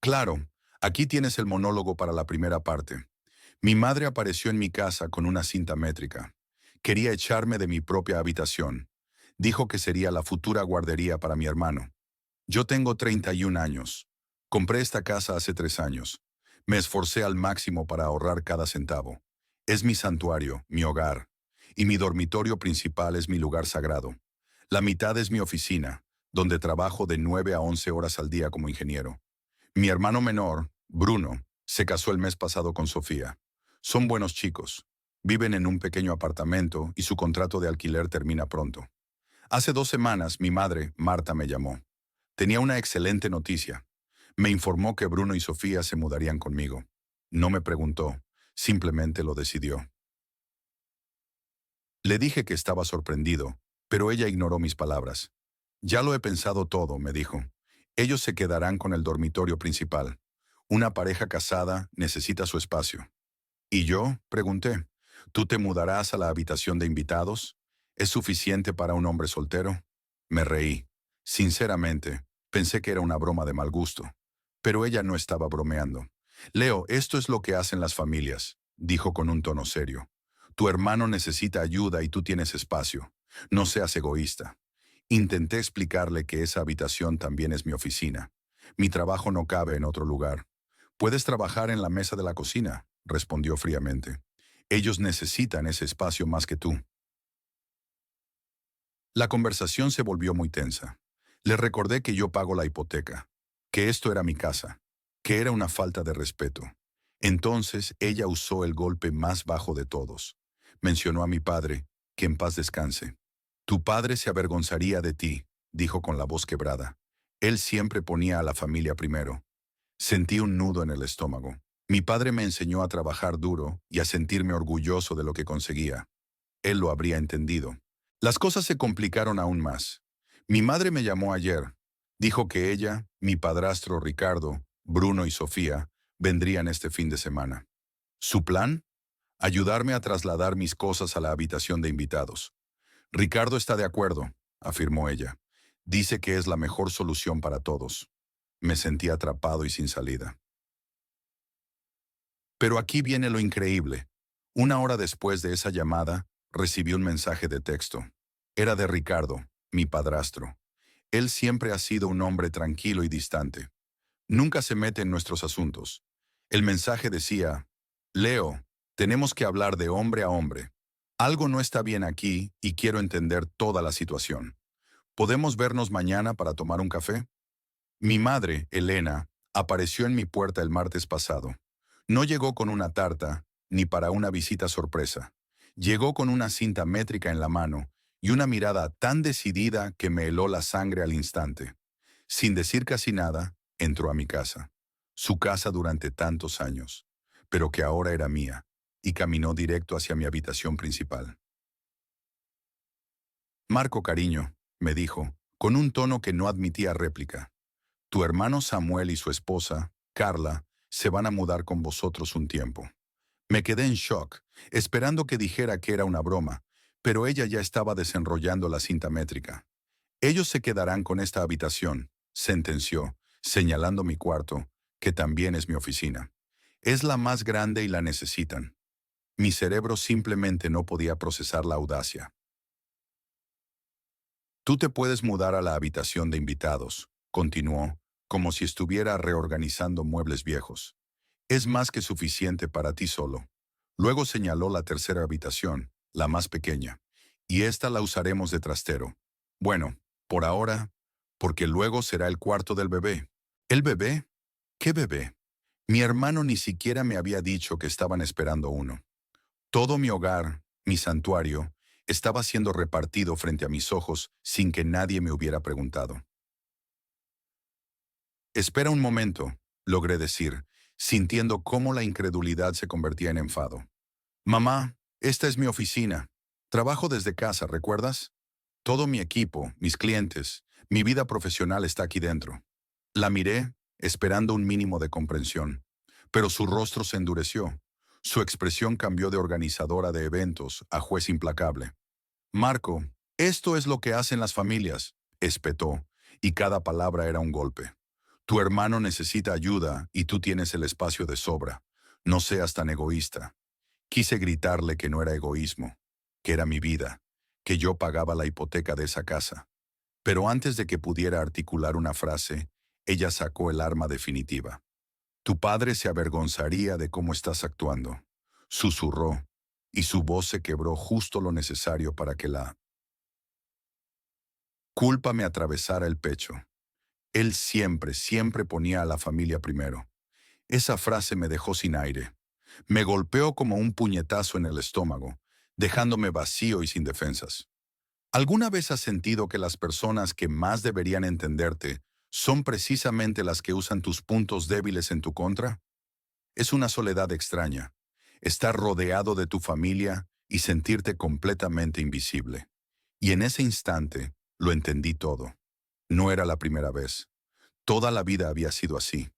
Claro, aquí tienes el monólogo para la primera parte. Mi madre apareció en mi casa con una cinta métrica. Quería echarme de mi propia habitación. Dijo que sería la futura guardería para mi hermano. Yo tengo 31 años. Compré esta casa hace 3 años. Me esforcé al máximo para ahorrar cada centavo. Es mi santuario, mi hogar. Y mi dormitorio principal es mi lugar sagrado. La mitad es mi oficina, donde trabajo de 9 a 11 horas al día como ingeniero. Mi hermano menor, Bruno, se casó el mes pasado con Sofía. Son buenos chicos. Viven en un pequeño apartamento y su contrato de alquiler termina pronto. Hace 2 semanas mi madre, Marta, me llamó. Tenía una excelente noticia. Me informó que Bruno y Sofía se mudarían conmigo. No me preguntó, simplemente lo decidió. Le dije que estaba sorprendido, pero ella ignoró mis palabras. Ya lo he pensado todo, me dijo. Ellos se quedarán con el dormitorio principal. Una pareja casada necesita su espacio. ¿Y yo? Pregunté. ¿Tú te mudarás a la habitación de invitados? ¿Es suficiente para un hombre soltero? Me reí. Sinceramente, pensé que era una broma de mal gusto. Pero ella no estaba bromeando. Leo, esto es lo que hacen las familias, dijo con un tono serio. Tu hermano necesita ayuda y tú tienes espacio. No seas egoísta. Intenté explicarle que esa habitación también es mi oficina. Mi trabajo no cabe en otro lugar. Puedes trabajar en la mesa de la cocina, respondió fríamente. Ellos necesitan ese espacio más que tú. La conversación se volvió muy tensa. Le recordé que yo pago la hipoteca, que esto era mi casa, que era una falta de respeto. Entonces ella usó el golpe más bajo de todos. Mencionó a mi padre, que en paz descanse. Tu padre se avergonzaría de ti, dijo con la voz quebrada. Él siempre ponía a la familia primero. Sentí un nudo en el estómago. Mi padre me enseñó a trabajar duro y a sentirme orgulloso de lo que conseguía. Él lo habría entendido. Las cosas se complicaron aún más. Mi madre me llamó ayer. Dijo que ella, mi padrastro Ricardo, Bruno y Sofía vendrían este fin de semana. ¿Su plan? Ayudarme a trasladar mis cosas a la habitación de invitados. Ricardo está de acuerdo, afirmó ella. Dice que es la mejor solución para todos. Me sentí atrapado y sin salida. Pero aquí viene lo increíble. Una hora después de esa llamada, recibí un mensaje de texto. Era de Ricardo, mi padrastro. Él siempre ha sido un hombre tranquilo y distante. Nunca se mete en nuestros asuntos. El mensaje decía, Leo, tenemos que hablar de hombre a hombre. Algo no está bien aquí y quiero entender toda la situación. ¿Podemos vernos mañana para tomar un café? Mi madre, Elena, apareció en mi puerta el martes pasado. No llegó con una tarta, ni para una visita sorpresa. Llegó con una cinta métrica en la mano y una mirada tan decidida que me heló la sangre al instante. Sin decir casi nada, entró a mi casa. Su casa durante tantos años, pero que ahora era mía, y caminó directo hacia mi habitación principal. Marco, cariño, me dijo, con un tono que no admitía réplica. Tu hermano Samuel y su esposa, Carla, se van a mudar con vosotros un tiempo. Me quedé en shock, esperando que dijera que era una broma, pero ella ya estaba desenrollando la cinta métrica. Ellos se quedarán con esta habitación, sentenció, señalando mi cuarto, que también es mi oficina. Es la más grande y la necesitan. Mi cerebro simplemente no podía procesar la audacia. Tú te puedes mudar a la habitación de invitados, continuó, como si estuviera reorganizando muebles viejos. Es más que suficiente para ti solo. Luego señaló la tercera habitación, la más pequeña, y esta la usaremos de trastero. Bueno, por ahora, porque luego será el cuarto del bebé. ¿El bebé? ¿Qué bebé? Mi hermano ni siquiera me había dicho que estaban esperando uno. Todo mi hogar, mi santuario, estaba siendo repartido frente a mis ojos sin que nadie me hubiera preguntado. Espera un momento, logré decir, sintiendo cómo la incredulidad se convertía en enfado. Mamá, esta es mi oficina. Trabajo desde casa, ¿recuerdas? Todo mi equipo, mis clientes, mi vida profesional está aquí dentro. La miré, esperando un mínimo de comprensión, pero su rostro se endureció. Su expresión cambió de organizadora de eventos a juez implacable. Marco, esto es lo que hacen las familias, espetó, y cada palabra era un golpe. Tu hermano necesita ayuda y tú tienes el espacio de sobra. No seas tan egoísta. Quise gritarle que no era egoísmo, que era mi vida, que yo pagaba la hipoteca de esa casa. Pero antes de que pudiera articular una frase, ella sacó el arma definitiva. Tu padre se avergonzaría de cómo estás actuando. Susurró, y su voz se quebró justo lo necesario para que la culpa me atravesara el pecho. Él siempre, siempre ponía a la familia primero. Esa frase me dejó sin aire. Me golpeó como un puñetazo en el estómago, dejándome vacío y sin defensas. ¿Alguna vez has sentido que las personas que más deberían entenderte son precisamente las que usan tus puntos débiles en tu contra? Es una soledad extraña, estar rodeado de tu familia y sentirte completamente invisible. Y en ese instante lo entendí todo. No era la primera vez. Toda la vida había sido así.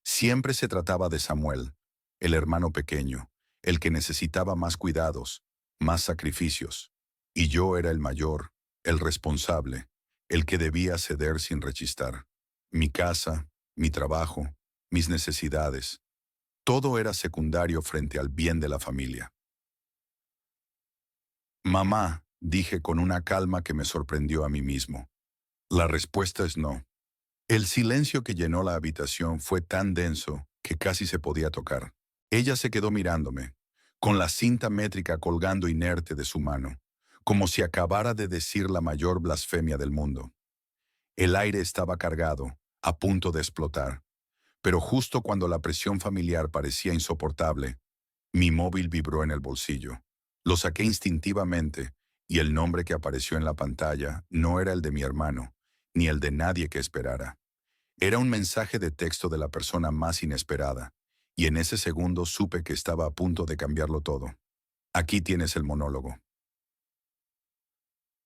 Siempre se trataba de Samuel, el hermano pequeño, el que necesitaba más cuidados, más sacrificios. Y yo era el mayor, el responsable, el que debía ceder sin rechistar. Mi casa, mi trabajo, mis necesidades, todo era secundario frente al bien de la familia. Mamá, dije con una calma que me sorprendió a mí mismo. La respuesta es no. El silencio que llenó la habitación fue tan denso que casi se podía tocar. Ella se quedó mirándome, con la cinta métrica colgando inerte de su mano, como si acabara de decir la mayor blasfemia del mundo. El aire estaba cargado, a punto de explotar, pero justo cuando la presión familiar parecía insoportable, mi móvil vibró en el bolsillo. Lo saqué instintivamente, y el nombre que apareció en la pantalla no era el de mi hermano, ni el de nadie que esperara. Era un mensaje de texto de la persona más inesperada, y en ese segundo supe que estaba a punto de cambiarlo todo. Aquí tienes el monólogo.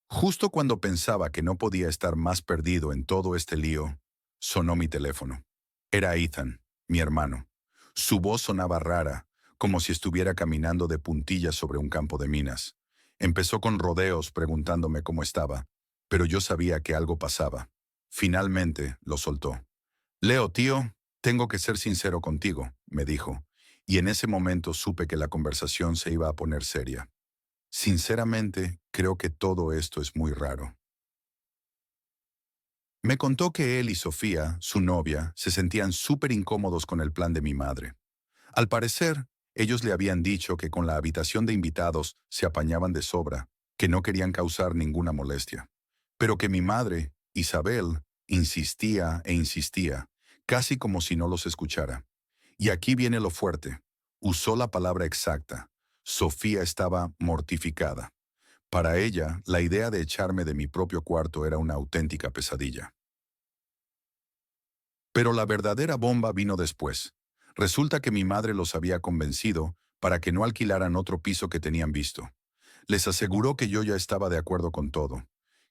Justo cuando pensaba que no podía estar más perdido en todo este lío, sonó mi teléfono. Era Ethan, mi hermano. Su voz sonaba rara, como si estuviera caminando de puntillas sobre un campo de minas. Empezó con rodeos preguntándome cómo estaba, pero yo sabía que algo pasaba. Finalmente lo soltó. Leo, tío, tengo que ser sincero contigo, me dijo, y en ese momento supe que la conversación se iba a poner seria. Sinceramente, creo que todo esto es muy raro. Me contó que él y Sofía, su novia, se sentían súper incómodos con el plan de mi madre. Al parecer, ellos le habían dicho que con la habitación de invitados se apañaban de sobra, que no querían causar ninguna molestia. Pero que mi madre, Isabel, insistía e insistía, casi como si no los escuchara. Y aquí viene lo fuerte. Usó la palabra exacta. Sofía estaba mortificada. Para ella, la idea de echarme de mi propio cuarto era una auténtica pesadilla. Pero la verdadera bomba vino después. Resulta que mi madre los había convencido para que no alquilaran otro piso que tenían visto. Les aseguró que yo ya estaba de acuerdo con todo,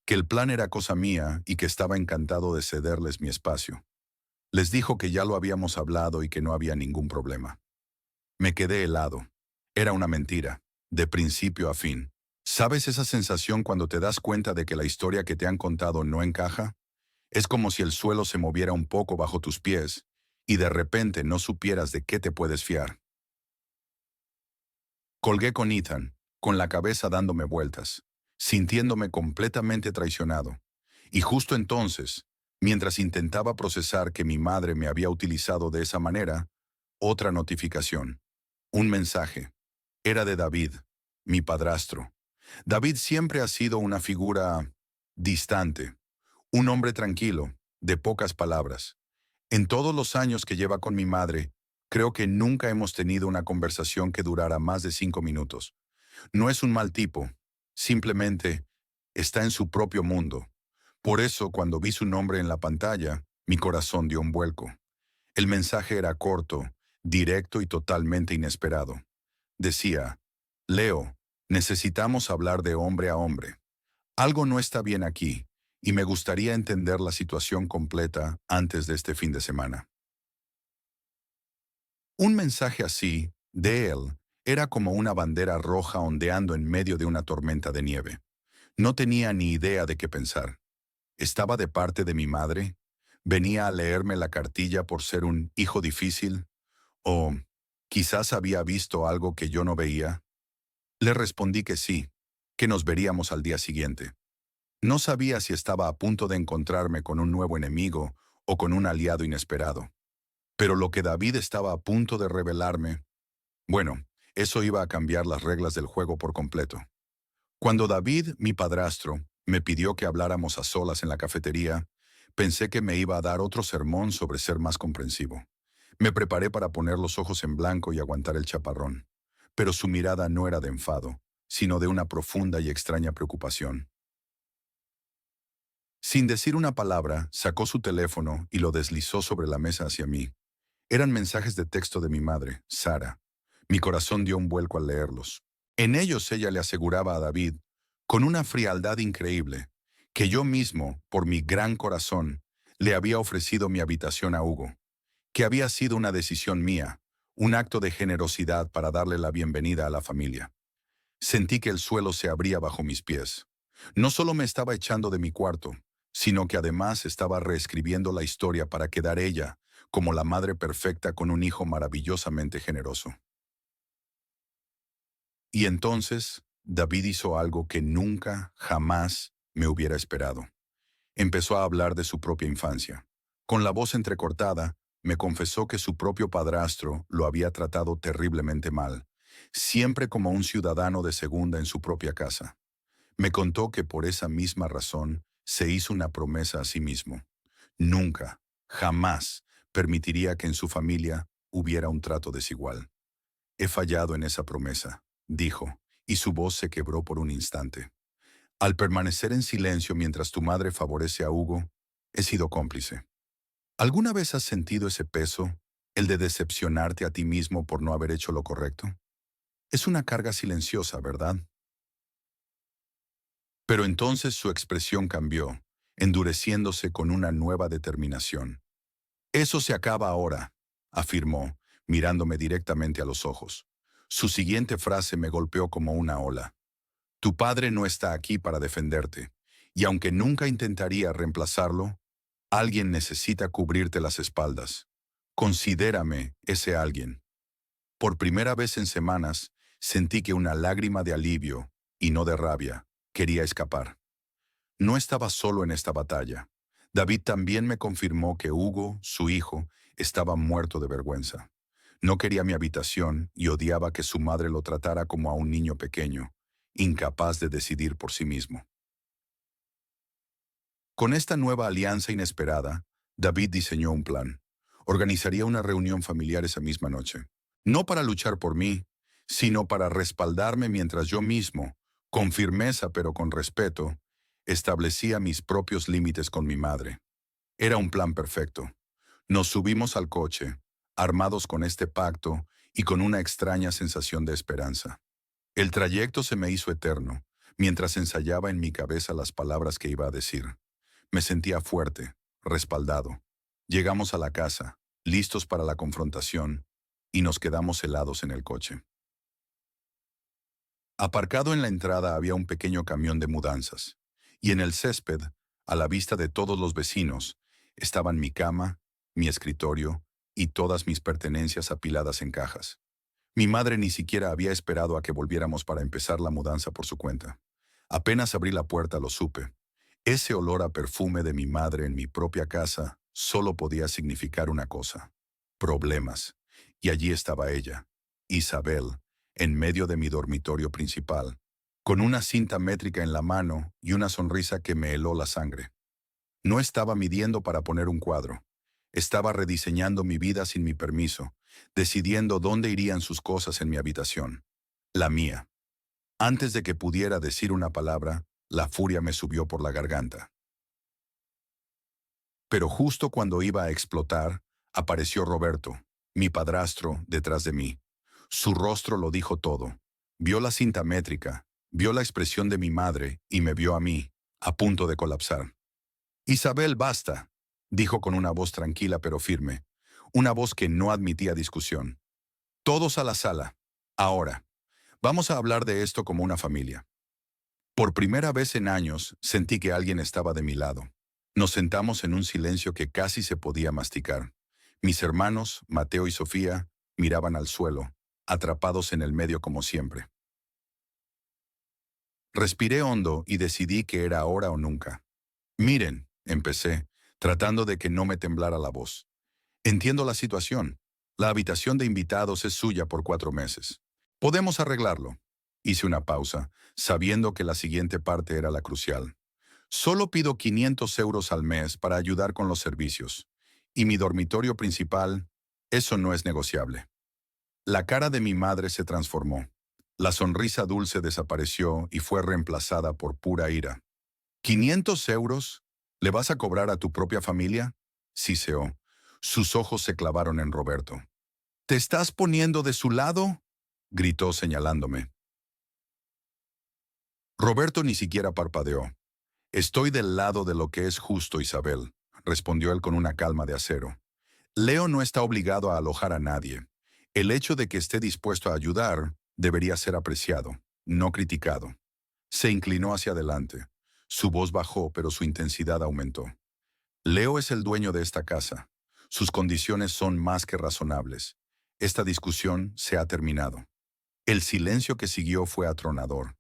que el plan era cosa mía y que estaba encantado de cederles mi espacio. Les dijo que ya lo habíamos hablado y que no había ningún problema. Me quedé helado. Era una mentira, de principio a fin. ¿Sabes esa sensación cuando te das cuenta de que la historia que te han contado no encaja? Es como si el suelo se moviera un poco bajo tus pies y de repente no supieras de qué te puedes fiar. Colgué con Ethan, con la cabeza dándome vueltas, sintiéndome completamente traicionado. Y justo entonces, mientras intentaba procesar que mi madre me había utilizado de esa manera, otra notificación. Un mensaje. Era de David, mi padrastro. David siempre ha sido una figura distante, un hombre tranquilo, de pocas palabras. En todos los años que lleva con mi madre, creo que nunca hemos tenido una conversación que durara más de 5 minutos. No es un mal tipo, simplemente está en su propio mundo. Por eso, cuando vi su nombre en la pantalla, mi corazón dio un vuelco. El mensaje era corto, directo y totalmente inesperado. Decía, Leo, necesitamos hablar de hombre a hombre. Algo no está bien aquí, y me gustaría entender la situación completa antes de este fin de semana. Un mensaje así, de él, era como una bandera roja ondeando en medio de una tormenta de nieve. No tenía ni idea de qué pensar. ¿Estaba de parte de mi madre? ¿Venía a leerme la cartilla por ser un hijo difícil? ¿O quizás había visto algo que yo no veía? Le respondí que sí, que nos veríamos al día siguiente. No sabía si estaba a punto de encontrarme con un nuevo enemigo o con un aliado inesperado. Pero lo que David estaba a punto de revelarme, bueno, eso iba a cambiar las reglas del juego por completo. Cuando David, mi padrastro, me pidió que habláramos a solas en la cafetería, pensé que me iba a dar otro sermón sobre ser más comprensivo. Me preparé para poner los ojos en blanco y aguantar el chaparrón. Pero su mirada no era de enfado, sino de una profunda y extraña preocupación. Sin decir una palabra, sacó su teléfono y lo deslizó sobre la mesa hacia mí. Eran mensajes de texto de mi madre, Sara. Mi corazón dio un vuelco al leerlos. En ellos ella le aseguraba a David, con una frialdad increíble, que yo mismo, por mi gran corazón, le había ofrecido mi habitación a Hugo, que había sido una decisión mía, un acto de generosidad para darle la bienvenida a la familia. Sentí que el suelo se abría bajo mis pies. No solo me estaba echando de mi cuarto, sino que además estaba reescribiendo la historia para quedar ella como la madre perfecta con un hijo maravillosamente generoso. Y entonces, David hizo algo que nunca, jamás me hubiera esperado. Empezó a hablar de su propia infancia. Con la voz entrecortada, me confesó que su propio padrastro lo había tratado terriblemente mal, siempre como un ciudadano de segunda en su propia casa. Me contó que por esa misma razón se hizo una promesa a sí mismo. Nunca, jamás, permitiría que en su familia hubiera un trato desigual. He fallado en esa promesa, dijo, y su voz se quebró por un instante. Al permanecer en silencio mientras tu madre favorece a Hugo, he sido cómplice. ¿Alguna vez has sentido ese peso, el de decepcionarte a ti mismo por no haber hecho lo correcto? Es una carga silenciosa, ¿verdad? Pero entonces su expresión cambió, endureciéndose con una nueva determinación. Eso se acaba ahora, afirmó, mirándome directamente a los ojos. Su siguiente frase me golpeó como una ola. Tu padre no está aquí para defenderte, y aunque nunca intentaría reemplazarlo, alguien necesita cubrirte las espaldas. Considérame ese alguien. Por primera vez en semanas, sentí que una lágrima de alivio, y no de rabia, quería escapar. No estaba solo en esta batalla. David también me confirmó que Hugo, su hijo, estaba muerto de vergüenza. No quería mi habitación y odiaba que su madre lo tratara como a un niño pequeño, incapaz de decidir por sí mismo. Con esta nueva alianza inesperada, David diseñó un plan. Organizaría una reunión familiar esa misma noche. No para luchar por mí, sino para respaldarme mientras yo mismo, con firmeza pero con respeto, establecía mis propios límites con mi madre. Era un plan perfecto. Nos subimos al coche, armados con este pacto y con una extraña sensación de esperanza. El trayecto se me hizo eterno, mientras ensayaba en mi cabeza las palabras que iba a decir. Me sentía fuerte, respaldado. Llegamos a la casa, listos para la confrontación, y nos quedamos helados en el coche. Aparcado en la entrada había un pequeño camión de mudanzas, y en el césped, a la vista de todos los vecinos, estaban mi cama, mi escritorio y todas mis pertenencias apiladas en cajas. Mi madre ni siquiera había esperado a que volviéramos para empezar la mudanza por su cuenta. Apenas abrí la puerta lo supe. Ese olor a perfume de mi madre en mi propia casa solo podía significar una cosa: problemas. Y allí estaba ella, Isabel, en medio de mi dormitorio principal, con una cinta métrica en la mano y una sonrisa que me heló la sangre. No estaba midiendo para poner un cuadro. Estaba rediseñando mi vida sin mi permiso, decidiendo dónde irían sus cosas en mi habitación. La mía. Antes de que pudiera decir una palabra, la furia me subió por la garganta. Pero justo cuando iba a explotar, apareció Roberto, mi padrastro, detrás de mí. Su rostro lo dijo todo. Vio la cinta métrica, vio la expresión de mi madre y me vio a mí, a punto de colapsar. Isabel, basta, dijo con una voz tranquila pero firme, una voz que no admitía discusión. Todos a la sala. Ahora, vamos a hablar de esto como una familia. Por primera vez en años sentí que alguien estaba de mi lado. Nos sentamos en un silencio que casi se podía masticar. Mis hermanos, Mateo y Sofía, miraban al suelo, atrapados en el medio como siempre. Respiré hondo y decidí que era ahora o nunca. Miren, empecé, tratando de que no me temblara la voz. Entiendo la situación. La habitación de invitados es suya por 4 meses. Podemos arreglarlo. Hice una pausa, sabiendo que la siguiente parte era la crucial. Solo pido 500 euros al mes para ayudar con los servicios. Y mi dormitorio principal, eso no es negociable. La cara de mi madre se transformó. La sonrisa dulce desapareció y fue reemplazada por pura ira. ¿500 euros? ¿Le vas a cobrar a tu propia familia? Siseó. Sus ojos se clavaron en Roberto. ¿Te estás poniendo de su lado?, gritó señalándome. Roberto ni siquiera parpadeó. Estoy del lado de lo que es justo, Isabel, respondió él con una calma de acero. Leo no está obligado a alojar a nadie. El hecho de que esté dispuesto a ayudar debería ser apreciado, no criticado. Se inclinó hacia adelante. Su voz bajó, pero su intensidad aumentó. Leo es el dueño de esta casa. Sus condiciones son más que razonables. Esta discusión se ha terminado. El silencio que siguió fue atronador.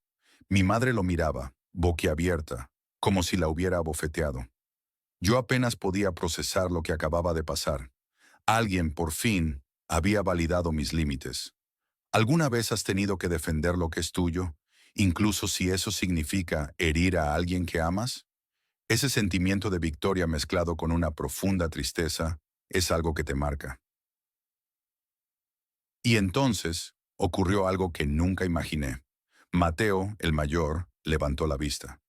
Mi madre lo miraba, boquiabierta, como si la hubiera abofeteado. Yo apenas podía procesar lo que acababa de pasar. Alguien, por fin, había validado mis límites. ¿Alguna vez has tenido que defender lo que es tuyo, incluso si eso significa herir a alguien que amas? Ese sentimiento de victoria mezclado con una profunda tristeza es algo que te marca. Y entonces ocurrió algo que nunca imaginé. Mateo, el mayor, levantó la vista.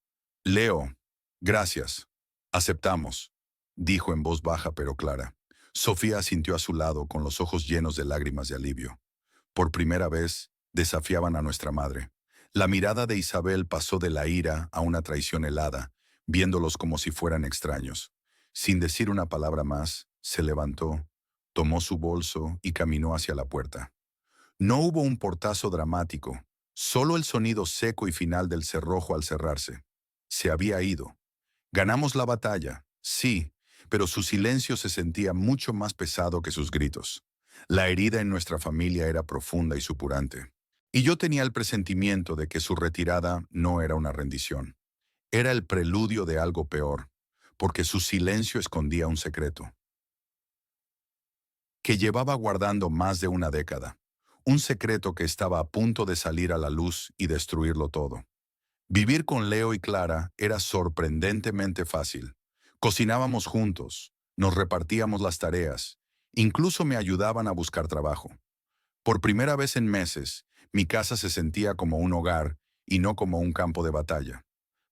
Leo, gracias. Aceptamos, dijo en voz baja pero clara. Sofía asintió a su lado con los ojos llenos de lágrimas de alivio. Por primera vez, desafiaban a nuestra madre. La mirada de Isabel pasó de la ira a una traición helada, viéndolos como si fueran extraños. Sin decir una palabra más, se levantó, tomó su bolso y caminó hacia la puerta. No hubo un portazo dramático, solo el sonido seco y final del cerrojo al cerrarse. Se había ido. Ganamos la batalla, sí, pero su silencio se sentía mucho más pesado que sus gritos. La herida en nuestra familia era profunda y supurante. Y yo tenía el presentimiento de que su retirada no era una rendición. Era el preludio de algo peor, porque su silencio escondía un secreto que llevaba guardando más de una década. Un secreto que estaba a punto de salir a la luz y destruirlo todo. Vivir con Leo y Clara era sorprendentemente fácil. Cocinábamos juntos, nos repartíamos las tareas, incluso me ayudaban a buscar trabajo. Por primera vez en meses, mi casa se sentía como un hogar y no como un campo de batalla.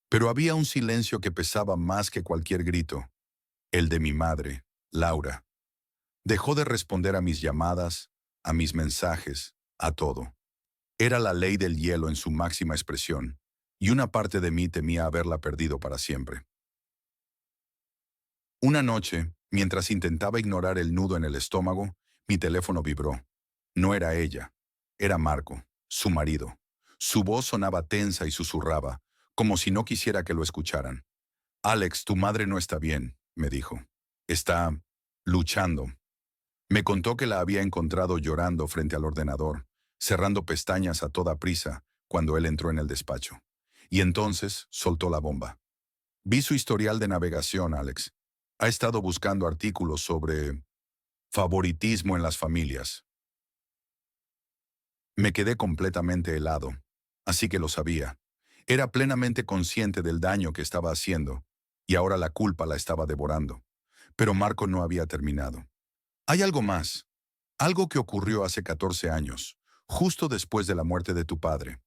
Pero había un silencio que pesaba más que cualquier grito, el de mi madre, Laura. Dejó de responder a mis llamadas, a mis mensajes, a todo. Era la ley del hielo en su máxima expresión, y una parte de mí temía haberla perdido para siempre. Una noche, mientras intentaba ignorar el nudo en el estómago, mi teléfono vibró. No era ella, era Marco, su marido. Su voz sonaba tensa y susurraba, como si no quisiera que lo escucharan. Alex, tu madre no está bien, me dijo. Está luchando. Me contó que la había encontrado llorando frente al ordenador, cerrando pestañas a toda prisa cuando él entró en el despacho. Y entonces soltó la bomba. Vi su historial de navegación, Alex. Ha estado buscando artículos sobre favoritismo en las familias. Me quedé completamente helado, así que lo sabía. Era plenamente consciente del daño que estaba haciendo, y ahora la culpa la estaba devorando. Pero Marco no había terminado. Hay algo más, algo que ocurrió hace 14 años, justo después de la muerte de tu padre.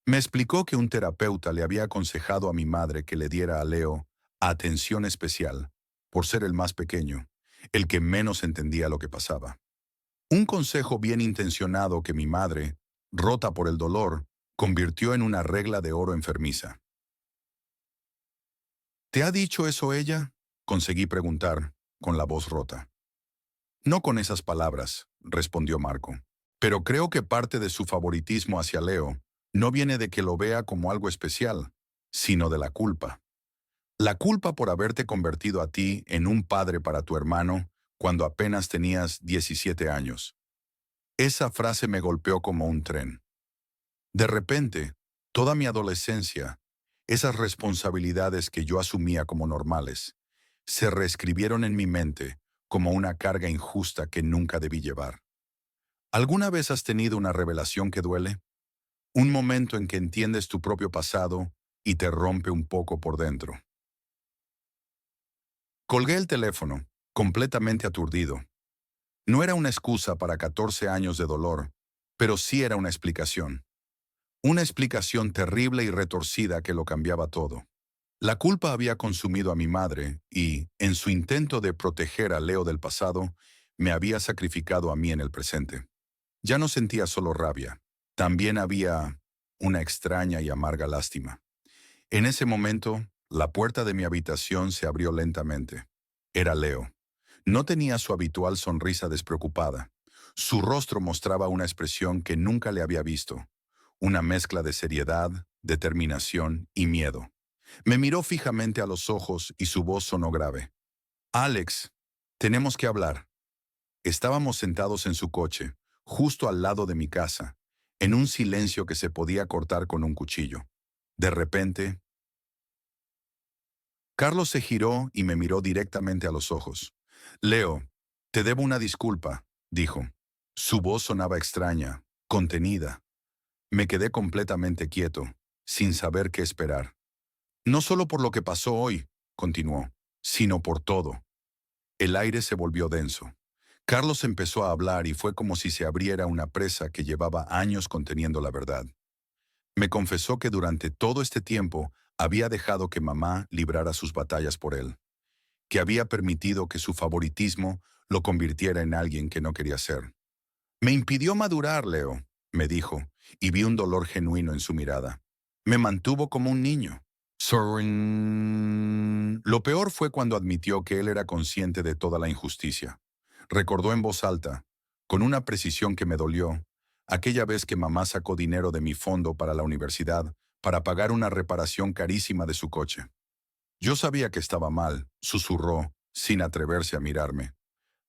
Me explicó que un terapeuta le había aconsejado a mi madre que le diera a Leo atención especial, por ser el más pequeño, el que menos entendía lo que pasaba. Un consejo bien intencionado que mi madre, rota por el dolor, convirtió en una regla de oro enfermiza. ¿Te ha dicho eso ella?, conseguí preguntar, con la voz rota. No con esas palabras, respondió Marco. Pero creo que parte de su favoritismo hacia Leo no viene de que lo vea como algo especial, sino de la culpa. La culpa por haberte convertido a ti en un padre para tu hermano cuando apenas tenías 17 años. Esa frase me golpeó como un tren. De repente, toda mi adolescencia, esas responsabilidades que yo asumía como normales, se reescribieron en mi mente como una carga injusta que nunca debí llevar. ¿Alguna vez has tenido una revelación que duele? Un momento en que entiendes tu propio pasado y te rompe un poco por dentro. Colgué el teléfono, completamente aturdido. No era una excusa para 14 años de dolor, pero sí era una explicación. Una explicación terrible y retorcida que lo cambiaba todo. La culpa había consumido a mi madre y, en su intento de proteger a Leo del pasado, me había sacrificado a mí en el presente. Ya no sentía solo rabia, también había una extraña y amarga lástima. En ese momento, la puerta de mi habitación se abrió lentamente. Era Leo. No tenía su habitual sonrisa despreocupada. Su rostro mostraba una expresión que nunca le había visto, una mezcla de seriedad, determinación y miedo. Me miró fijamente a los ojos y su voz sonó grave. Alex, tenemos que hablar. Estábamos sentados en su coche, justo al lado de mi casa, en un silencio que se podía cortar con un cuchillo. De repente, Carlos se giró y me miró directamente a los ojos. Leo, te debo una disculpa, dijo. Su voz sonaba extraña, contenida. Me quedé completamente quieto, sin saber qué esperar. No solo por lo que pasó hoy, continuó, sino por todo. El aire se volvió denso. Carlos empezó a hablar y fue como si se abriera una presa que llevaba años conteniendo la verdad. Me confesó que durante todo este tiempo había dejado que mamá librara sus batallas por él, que había permitido que su favoritismo lo convirtiera en alguien que no quería ser. Me impidió madurar, Leo, me dijo, y vi un dolor genuino en su mirada. Me mantuvo como un niño. Lo peor fue cuando admitió que él era consciente de toda la injusticia. Recordó en voz alta, con una precisión que me dolió, aquella vez que mamá sacó dinero de mi fondo para la universidad para pagar una reparación carísima de su coche. Yo sabía que estaba mal, susurró, sin atreverse a mirarme.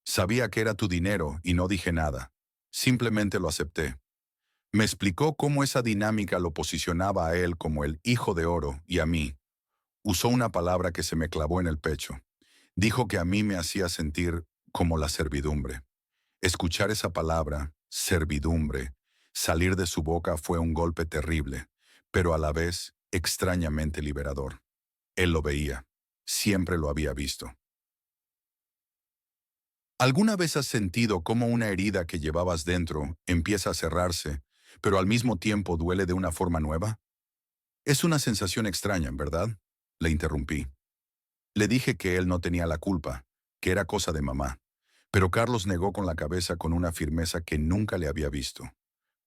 Sabía que era tu dinero y no dije nada. Simplemente lo acepté. Me explicó cómo esa dinámica lo posicionaba a él como el hijo de oro y a mí. Usó una palabra que se me clavó en el pecho. Dijo que a mí me hacía sentir como la servidumbre. Escuchar esa palabra, servidumbre, salir de su boca fue un golpe terrible, pero a la vez extrañamente liberador. Él lo veía. Siempre lo había visto. ¿Alguna vez has sentido cómo una herida que llevabas dentro empieza a cerrarse, pero al mismo tiempo duele de una forma nueva? Es una sensación extraña, ¿verdad? Le interrumpí. Le dije que él no tenía la culpa, que era cosa de mamá. Pero Carlos negó con la cabeza con una firmeza que nunca le había visto.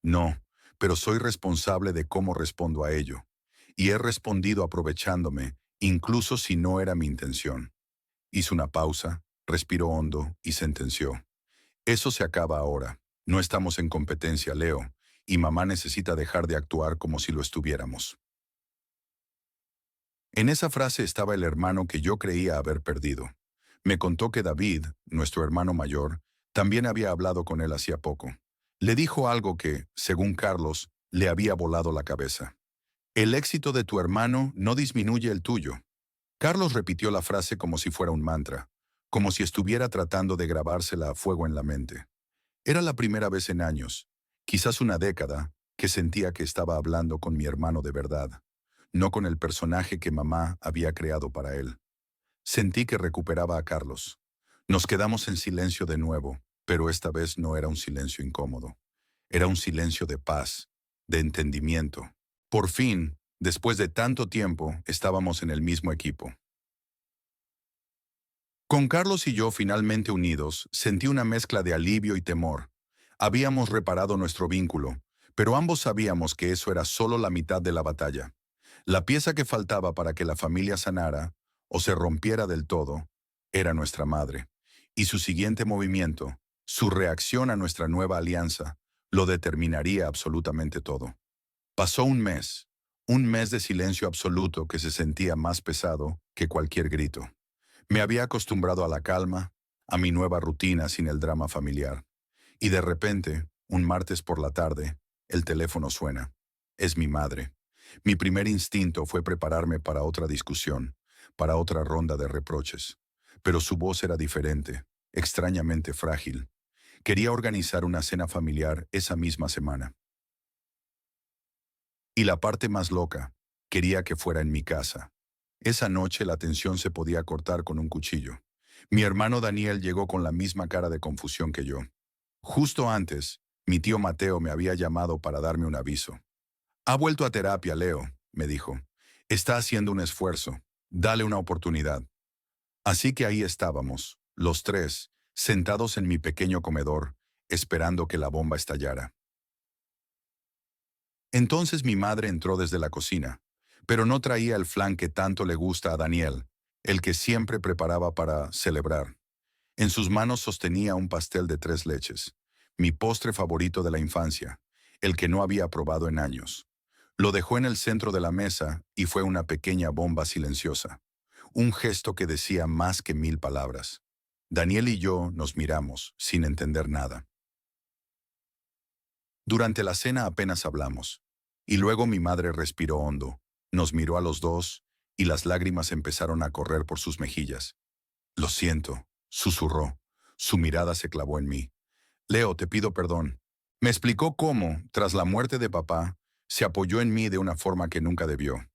No, pero soy responsable de cómo respondo a ello. Y he respondido aprovechándome, incluso si no era mi intención. Hizo una pausa, respiró hondo y sentenció. Eso se acaba ahora. No estamos en competencia, Leo, y mamá necesita dejar de actuar como si lo estuviéramos. En esa frase estaba el hermano que yo creía haber perdido. Me contó que David, nuestro hermano mayor, también había hablado con él hacía poco. Le dijo algo que, según Carlos, le había volado la cabeza. El éxito de tu hermano no disminuye el tuyo. Carlos repitió la frase como si fuera un mantra, como si estuviera tratando de grabársela a fuego en la mente. Era la primera vez en años, quizás una década, que sentía que estaba hablando con mi hermano de verdad, no con el personaje que mamá había creado para él. Sentí que recuperaba a Carlos. Nos quedamos en silencio de nuevo, pero esta vez no era un silencio incómodo. Era un silencio de paz, de entendimiento. Por fin, después de tanto tiempo, estábamos en el mismo equipo. Con Carlos y yo finalmente unidos, sentí una mezcla de alivio y temor. Habíamos reparado nuestro vínculo, pero ambos sabíamos que eso era solo la mitad de la batalla. La pieza que faltaba para que la familia sanara, o se rompiera del todo, era nuestra madre. Y su siguiente movimiento, su reacción a nuestra nueva alianza, lo determinaría absolutamente todo. Pasó un mes, Un mes de silencio absoluto que se sentía más pesado que cualquier grito. Me había acostumbrado a la calma, a mi nueva rutina sin el drama familiar. Y de repente, un martes por la tarde, el teléfono suena. Es mi madre. Mi primer instinto fue prepararme para otra discusión, para otra ronda de reproches. Pero su voz era diferente, extrañamente frágil. Quería organizar una cena familiar esa misma semana. Y la parte más loca, quería que fuera en mi casa. Esa noche la tensión se podía cortar con un cuchillo. Mi hermano Daniel llegó con la misma cara de confusión que yo. Justo antes, mi tío Mateo me había llamado para darme un aviso. Ha vuelto a terapia, Leo, me dijo. Está haciendo un esfuerzo. Dale una oportunidad. Así que ahí estábamos, los tres, sentados en mi pequeño comedor, esperando que la bomba estallara. Entonces mi madre entró desde la cocina, pero no traía el flan que tanto le gusta a Daniel, el que siempre preparaba para celebrar. En sus manos sostenía un pastel de 3 leches, mi postre favorito de la infancia, el que no había probado en años. Lo dejó en el centro de la mesa y fue una pequeña bomba silenciosa, un gesto que decía más que 1000 palabras. Daniel y yo nos miramos, sin entender nada. Durante la cena apenas hablamos, y luego mi madre respiró hondo, nos miró a los dos, y las lágrimas empezaron a correr por sus mejillas. Lo siento, susurró. Su mirada se clavó en mí. Leo, te pido perdón. Me explicó cómo, tras la muerte de papá, se apoyó en mí de una forma que nunca debió.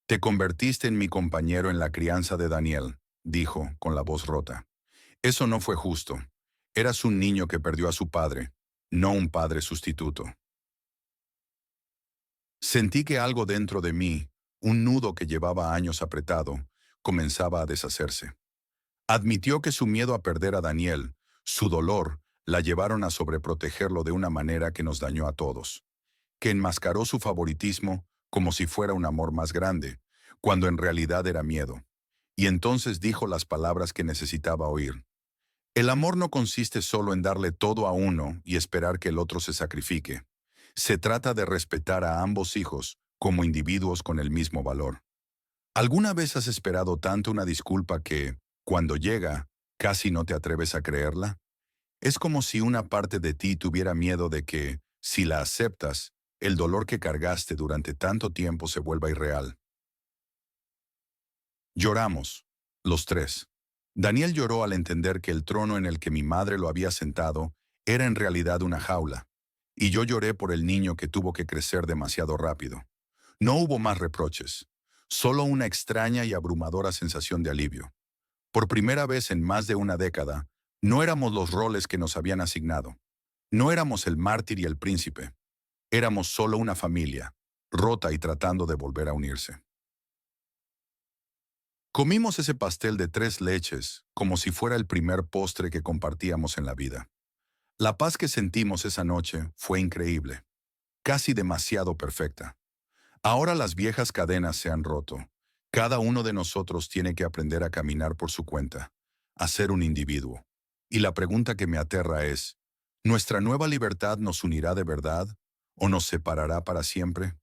Te convertiste en mi compañero en la crianza de Daniel, dijo, con la voz rota. Eso no fue justo. Eras un niño que perdió a su padre, no un padre sustituto. Sentí que algo dentro de mí, un nudo que llevaba años apretado, comenzaba a deshacerse. Admitió que su miedo a perder a Daniel, su dolor, la llevaron a sobreprotegerlo de una manera que nos dañó a todos, que enmascaró su favoritismo como si fuera un amor más grande, cuando en realidad era miedo. Y entonces dijo las palabras que necesitaba oír. El amor no consiste solo en darle todo a uno y esperar que el otro se sacrifique. Se trata de respetar a ambos hijos como individuos con el mismo valor. ¿Alguna vez has esperado tanto una disculpa que, cuando llega, casi no te atreves a creerla? Es como si una parte de ti tuviera miedo de que, si la aceptas, el dolor que cargaste durante tanto tiempo se vuelva irreal. Lloramos, los tres. Daniel lloró al entender que el trono en el que mi madre lo había sentado era en realidad una jaula, y yo lloré por el niño que tuvo que crecer demasiado rápido. No hubo más reproches, solo una extraña y abrumadora sensación de alivio. Por primera vez en más de una década, no éramos los roles que nos habían asignado. No éramos el mártir y el príncipe. Éramos solo una familia, rota y tratando de volver a unirse. Comimos ese pastel de 3 leches como si fuera el primer postre que compartíamos en la vida. La paz que sentimos esa noche fue increíble, casi demasiado perfecta. Ahora las viejas cadenas se han roto. Cada uno de nosotros tiene que aprender a caminar por su cuenta, a ser un individuo. Y la pregunta que me aterra es, ¿nuestra nueva libertad nos unirá de verdad o nos separará para siempre?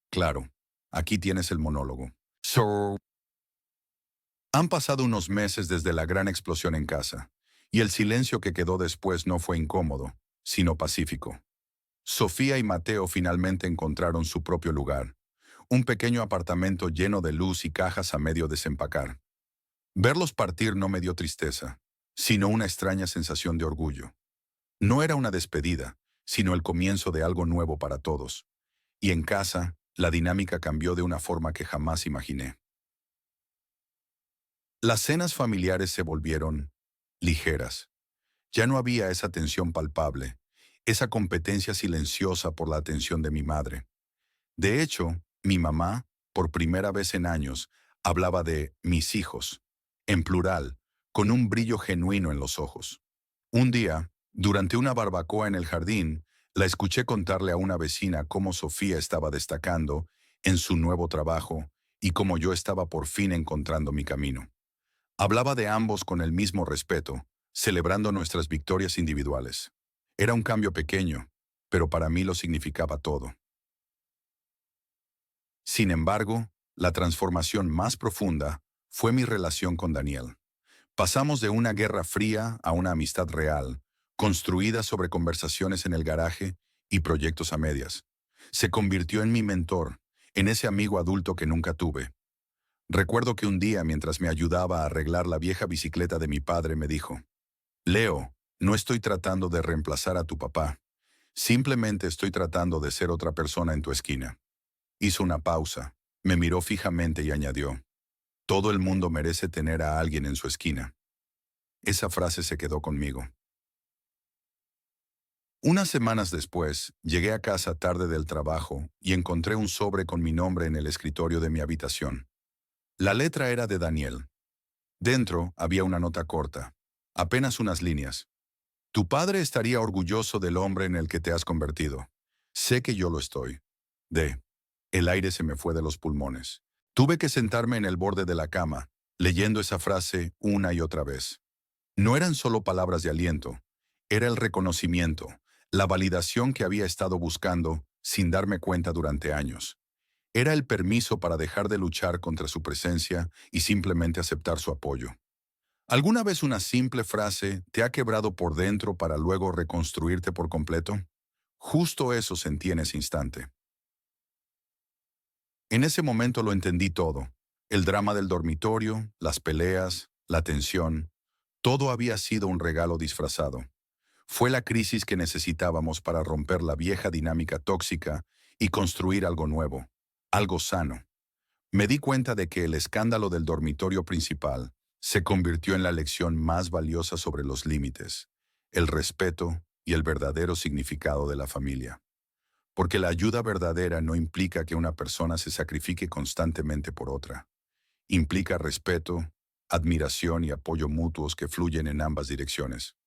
Claro, aquí tienes el monólogo. Han pasado unos meses desde la gran explosión en casa, y el silencio que quedó después no fue incómodo, sino pacífico. Sofía y Mateo finalmente encontraron su propio lugar, un pequeño apartamento lleno de luz y cajas a medio desempacar. Verlos partir no me dio tristeza, sino una extraña sensación de orgullo. No era una despedida, sino el comienzo de algo nuevo para todos. Y en casa, la dinámica cambió de una forma que jamás imaginé. Las cenas familiares se volvieron ligeras. Ya no había esa tensión palpable, esa competencia silenciosa por la atención de mi madre. De hecho, mi mamá, por primera vez en años, hablaba de mis hijos, en plural, con un brillo genuino en los ojos. Un día, durante una barbacoa en el jardín, la escuché contarle a una vecina cómo Sofía estaba destacando en su nuevo trabajo y cómo yo estaba por fin encontrando mi camino. Hablaba de ambos con el mismo respeto, celebrando nuestras victorias individuales. Era un cambio pequeño, pero para mí lo significaba todo. Sin embargo, la transformación más profunda fue mi relación con Daniel. Pasamos de una guerra fría a una amistad real, construida sobre conversaciones en el garaje y proyectos a medias. Se convirtió en mi mentor, en ese amigo adulto que nunca tuve. Recuerdo que un día, mientras me ayudaba a arreglar la vieja bicicleta de mi padre, me dijo: Leo, no estoy tratando de reemplazar a tu papá. Simplemente estoy tratando de ser otra persona en tu esquina. Hizo una pausa, me miró fijamente y añadió: todo el mundo merece tener a alguien en su esquina. Esa frase se quedó conmigo. Unas semanas después, llegué a casa tarde del trabajo y encontré un sobre con mi nombre en el escritorio de mi habitación. La letra era de Daniel. Dentro había una nota corta, apenas unas líneas. Tu padre estaría orgulloso del hombre en el que te has convertido. Sé que yo lo estoy. El aire se me fue de los pulmones. Tuve que sentarme en el borde de la cama, leyendo esa frase una y otra vez. No eran solo palabras de aliento, era el reconocimiento, la validación que había estado buscando sin darme cuenta durante años. Era el permiso para dejar de luchar contra su presencia y simplemente aceptar su apoyo. ¿Alguna vez una simple frase te ha quebrado por dentro para luego reconstruirte por completo? Justo eso sentí en ese instante. En ese momento lo entendí todo. El drama del dormitorio, las peleas, la tensión, todo había sido un regalo disfrazado. Fue la crisis que necesitábamos para romper la vieja dinámica tóxica y construir algo nuevo, algo sano. Me di cuenta de que el escándalo del dormitorio principal se convirtió en la lección más valiosa sobre los límites, el respeto y el verdadero significado de la familia. Porque la ayuda verdadera no implica que una persona se sacrifique constantemente por otra. Implica respeto, admiración y apoyo mutuos que fluyen en ambas direcciones.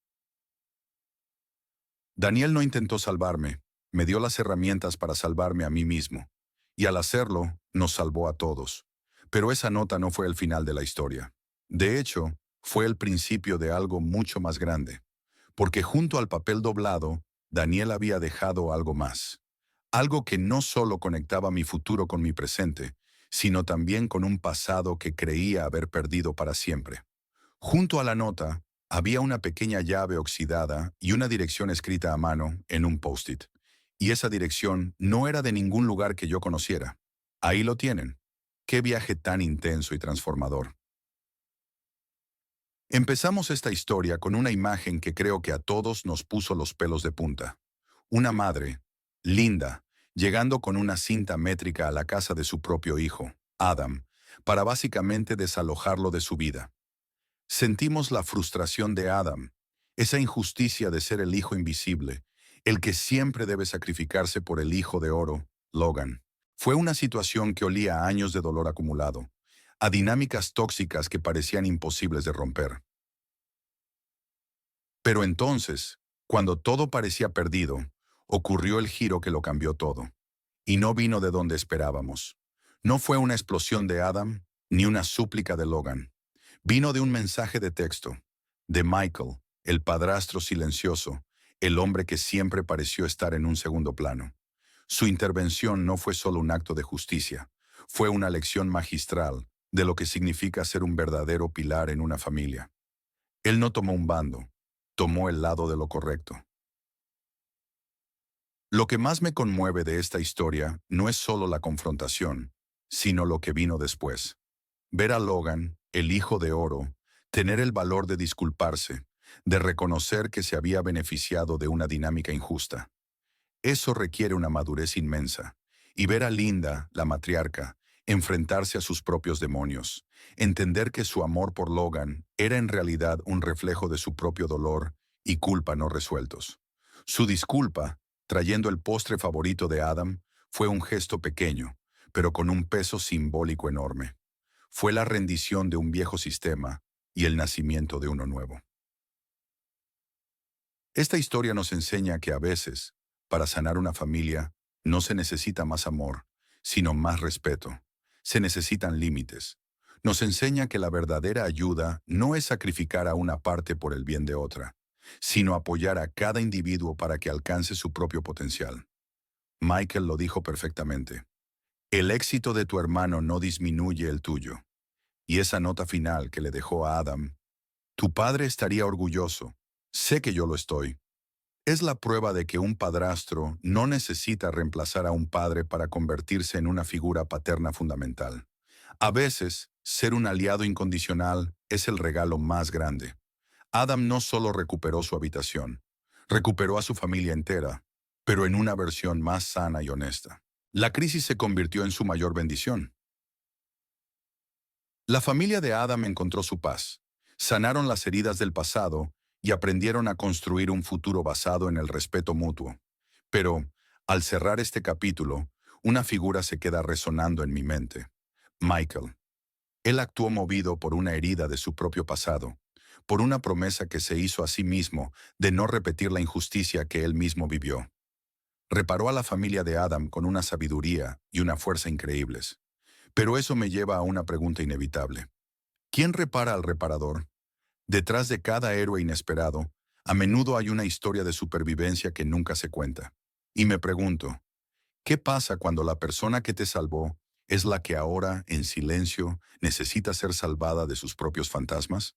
Daniel no intentó salvarme, me dio las herramientas para salvarme a mí mismo, y al hacerlo, nos salvó a todos. Pero esa nota no fue el final de la historia. De hecho, fue el principio de algo mucho más grande, porque junto al papel doblado, Daniel había dejado algo más. Algo que no solo conectaba mi futuro con mi presente, sino también con un pasado que creía haber perdido para siempre. Junto a la nota, había una pequeña llave oxidada y una dirección escrita a mano en un post-it. Y esa dirección no era de ningún lugar que yo conociera. Ahí lo tienen. Qué viaje tan intenso y transformador. Empezamos esta historia con una imagen que creo que a todos nos puso los pelos de punta. Una madre, Linda, llegando con una cinta métrica a la casa de su propio hijo, Adam, para básicamente desalojarlo de su vida. Sentimos la frustración de Adam, esa injusticia de ser el hijo invisible, el que siempre debe sacrificarse por el hijo de oro, Logan. Fue una situación que olía a años de dolor acumulado, a dinámicas tóxicas que parecían imposibles de romper. Pero entonces, cuando todo parecía perdido, ocurrió el giro que lo cambió todo. Y no vino de donde esperábamos. No fue una explosión de Adam, ni una súplica de Logan. Vino de un mensaje de texto, de Michael, el padrastro silencioso, el hombre que siempre pareció estar en un segundo plano. Su intervención no fue solo un acto de justicia, fue una lección magistral de lo que significa ser un verdadero pilar en una familia. Él no tomó un bando, tomó el lado de lo correcto. Lo que más me conmueve de esta historia no es solo la confrontación, sino lo que vino después. Ver a Logan, el hijo de oro, tener el valor de disculparse, de reconocer que se había beneficiado de una dinámica injusta. Eso requiere una madurez inmensa. Y ver a Linda, la matriarca, enfrentarse a sus propios demonios, entender que su amor por Logan era en realidad un reflejo de su propio dolor y culpa no resueltos. Su disculpa, trayendo el postre favorito de Adam, fue un gesto pequeño, pero con un peso simbólico enorme. Fue la rendición de un viejo sistema y el nacimiento de uno nuevo. Esta historia nos enseña que a veces, para sanar una familia, no se necesita más amor, sino más respeto. Se necesitan límites. Nos enseña que la verdadera ayuda no es sacrificar a una parte por el bien de otra, sino apoyar a cada individuo para que alcance su propio potencial. Michael lo dijo perfectamente. El éxito de tu hermano no disminuye el tuyo. Y esa nota final que le dejó a Adam, tu padre estaría orgulloso. Sé que yo lo estoy. Es la prueba de que un padrastro no necesita reemplazar a un padre para convertirse en una figura paterna fundamental. A veces, ser un aliado incondicional es el regalo más grande. Adam no solo recuperó su habitación, recuperó a su familia entera, pero en una versión más sana y honesta. La crisis se convirtió en su mayor bendición. La familia de Adam encontró su paz, sanaron las heridas del pasado y aprendieron a construir un futuro basado en el respeto mutuo. Pero, al cerrar este capítulo, una figura se queda resonando en mi mente. Michael. Él actuó movido por una herida de su propio pasado, por una promesa que se hizo a sí mismo de no repetir la injusticia que él mismo vivió. Reparó a la familia de Adam con una sabiduría y una fuerza increíbles. Pero eso me lleva a una pregunta inevitable. ¿Quién repara al reparador? Detrás de cada héroe inesperado, a menudo hay una historia de supervivencia que nunca se cuenta. Y me pregunto, ¿qué pasa cuando la persona que te salvó es la que ahora, en silencio, necesita ser salvada de sus propios fantasmas?